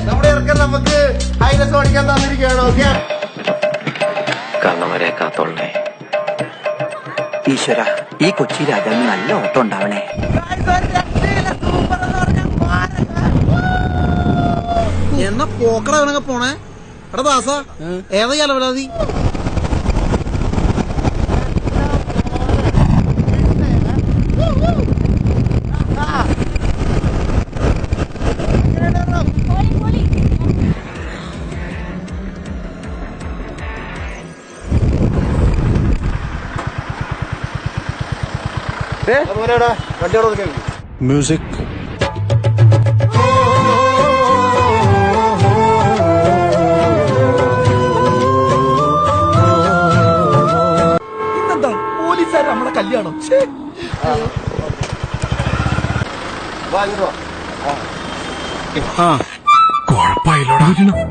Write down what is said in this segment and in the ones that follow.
നമ്മുടെ ഇറക്കം നമുക്ക് ഹൈനസ് ഓടിക്കാൻ തന്നിരിക്കുകയാണ്. ഓക്കെ, കണ്ണവരെ കാത്തോളേ ഈശ്വര, ഈ കൊച്ചി രാജാവിന് നല്ല ഓട്ടം ഉണ്ടാവണേ. എന്നാ പോക്കട വേണമെങ്കിൽ പോണേ. എടാ ദാസ, ഏതാ അലവലാതി? മ്യൂസിക് ഇതെന്താ പോലീസുകാർ നമ്മളെ കല്യാണം?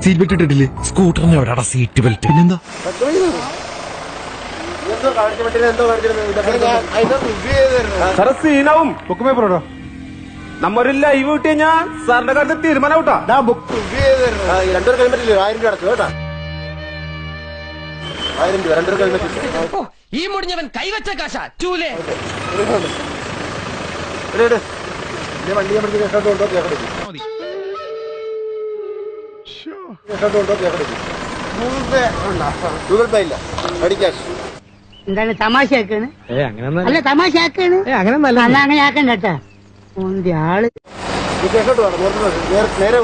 Seat belt ഇട്ടിട്ടില്ലേ? സ്കൂട്ടറിന് എവിടെയാ സീറ്റ് ബെൽറ്റ്? പിന്നെന്താ സാറെ സീനാവും. ബുക്ക് പോടോ. നമ്മൊരു ലൈവ് കിട്ടി കഴിഞ്ഞാൽ സാറിന്റെ കാര്യത്തിൽ തീരുമാനം ഔട്ടാ. രണ്ടൊരു കഴിയുമ്പറ്റില്ല, 1000 രൂപ അടച്ചു കേട്ടാ. 1000 രൂപ രണ്ടൊരു കഴിയുമ്പറ്റില്ല. ഈ മുടിഞ്ഞവൻ കൈവച്ച കാശ ചൂലേ വണ്ടി ഞാൻ പിടിച്ച് കേട്ടോ കേട്ടോ ഗൂഗിൾ പേ ഇല്ല, റെഡി ക്യാഷ്. എന്താണ് തമാശയാക്കാണ്? അല്ല തമാശയാക്കാണ്, അങ്ങനെ ആക്കണ്ട കേട്ടാ. ആള് നേരെ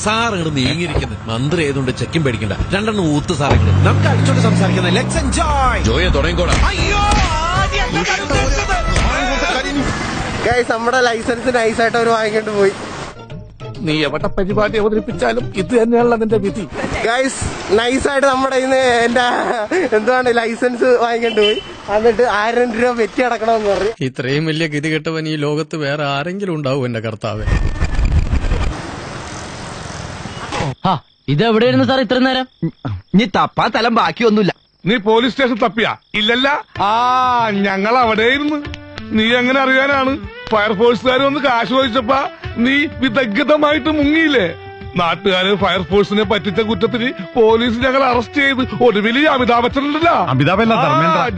സാറ് നീങ്ങിയിരിക്കുന്നത് മന്ത്രി ആയതുകൊണ്ട് ചെക്കും പേടിക്കണ്ട. രണ്ടെണ്ണം ഊത്ത് സാറേ, നമുക്ക് അടിച്ചോണ്ട് സംസാരിക്കുന്നത്. Let's enjoy. ജോയെ തുടങ്ങിക്കോടാ. ഗൈസ്, നമ്മുടെ ലൈസൻസ് നൈസായിട്ട് അവർ വാങ്ങിക്കൊണ്ട് പോയി. നീ എവിടെ പരിപാടി അവതരിപ്പിച്ചാലും ഇത് തന്നെയാണല്ലോ നിന്റെ വിധി. ഗൈസ്, നൈസായിട്ട് നമ്മുടെ എന്റെ എന്താണ് ലൈസൻസ് വാങ്ങിക്കൊണ്ട് പോയി. എന്നിട്ട് 1000 രൂപ വെറ്റി അടക്കണമെന്ന് പറഞ്ഞു. ഇത്രയും വലിയ ഗതി കെട്ടവൻ ഈ ലോകത്ത് വേറെ ആരെങ്കിലും ഉണ്ടാവും എന്റെ കർത്താവേ. ഇതെവിടെയായിരുന്നു സാർ ഇത്ര നേരം? ഇനി തപ്പാ തലം ബാക്കിയൊന്നുമില്ല. നീ പോലീസ് സ്റ്റേഷൻ തപ്പിയാ? ഇല്ലല്ല. ഞങ്ങൾ അവിടെയായിരുന്നു. നീ എങ്ങനെ അറിയാനാണ്? ഫയർഫോഴ്സുകാർ വന്ന് കാശ് ചോദിച്ചപ്പോ നീ വിദഗ്ധമായിട്ട് മുങ്ങിയില്ലേ? നാട്ടുകാര് ഫയർഫോഴ്സിനെ പറ്റിച്ച കുറ്റത്തിന് പോലീസ് ഞങ്ങൾ അറസ്റ്റ് ചെയ്ത് ഒടുവിൽ അമിതാഭ് ബച്ചൻ ഉണ്ടല്ലോ,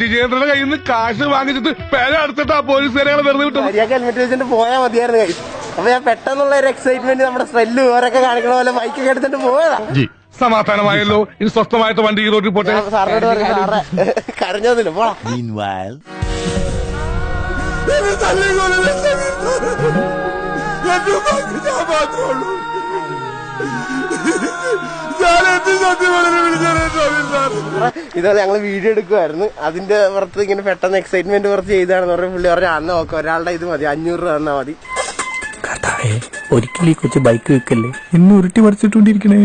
ജിജേന്ദ്രന്റെ കയ്യിൽ നിന്ന് കാശ് വാങ്ങിച്ചിട്ട് പേര അടച്ചിട്ടാ പോലീസുകാരെ വെറുതെ വിട്ടു. ഹെൽമെറ്റ് വെച്ചിട്ട് പോയാൽ മതിയായിരുന്നു ഗൈസ്. അപ്പൊ ഞാൻ പെട്ടെന്നുള്ള ഒരു എക്സൈറ്റ്മെന്റ് നമ്മുടെ സ്മെല്ല് ഓരൊക്കെ കാണിക്കണ പോലെ ബൈക്കൊക്കെ എടുത്തിട്ട് പോയതാ. സമാധാനമായല്ലോ. ഇനി സ്വസ്ഥമായിട്ട് വണ്ടി ഈ റോഡിൽ പോട്ടെ. സാറിനോട് പറഞ്ഞു, സാറേ കരഞ്ഞതില്ല പോടാ. ഇതുപോലെ ഞങ്ങള് വീഡിയോ എടുക്കുമായിരുന്നു. അതിന്റെ പുറത്ത് ഇങ്ങനെ പെട്ടെന്ന് എക്സൈറ്റ്മെന്റ് കുറച്ച് ചെയ്താണെന്ന് പറഞ്ഞ പുള്ളി പറഞ്ഞു, അന്ന് നോക്കാം ഒരാളുടെ ഇത് മതി, 500 രൂപ തന്നാ മതി. ഒരിക്കലും ഈ കൊച്ചു ബൈക്ക് വെക്കല്ലേ, ഇന്ന് ഉരുട്ടി മറിച്ചിട്ടോണ്ടിരിക്കണേ.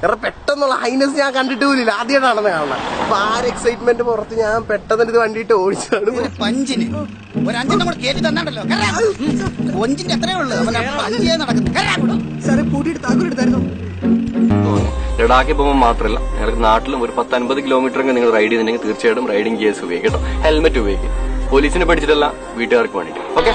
കാരണം പെട്ടെന്നുള്ള ഹൈനസ് ഞാൻ കണ്ടിട്ട് പോലില്ല, ആദ്യമായിട്ടാണെന്ന് കാണണം. അപ്പൊ ആ ഒരു എക്സൈറ്റ്മെന്റ് പുറത്ത് ഞാൻ പെട്ടെന്ന് ഇത് വണ്ടിയിട്ട് ഓടിച്ചാണ്. പഞ്ചിന് ഒരു 5 കൂടെ കേട്ടി തന്നാണ്ടല്ലോ. കൊഞ്ചിന്റെ എത്രയേ ഉള്ളൂ നടക്കുന്നത്. സാറെ കൂട്ടിയിട്ട് താക്കോലെടുത്തായിരുന്നു. ലഡാക്കിൽ പോകുമ്പോൾ മാത്രമല്ല, ഞങ്ങൾക്ക് നാട്ടിലും ഒരു 10-50 കിലോമീറ്റർ നിങ്ങൾ റൈഡ് ചെയ്തിട്ടുണ്ടെങ്കിൽ തീർച്ചയായിട്ടും റൈഡിംഗ് ഗിയേഴ്സ് ഉപയോഗിക്കും കേട്ടോ. ഹെൽമെറ്റ് ഉപയോഗിക്കും. പോലീസിനെ പഠിച്ചിട്ടല്ല, വീട്ടുകാർക്ക് വേണ്ടിയിട്ട്. ഓക്കെ.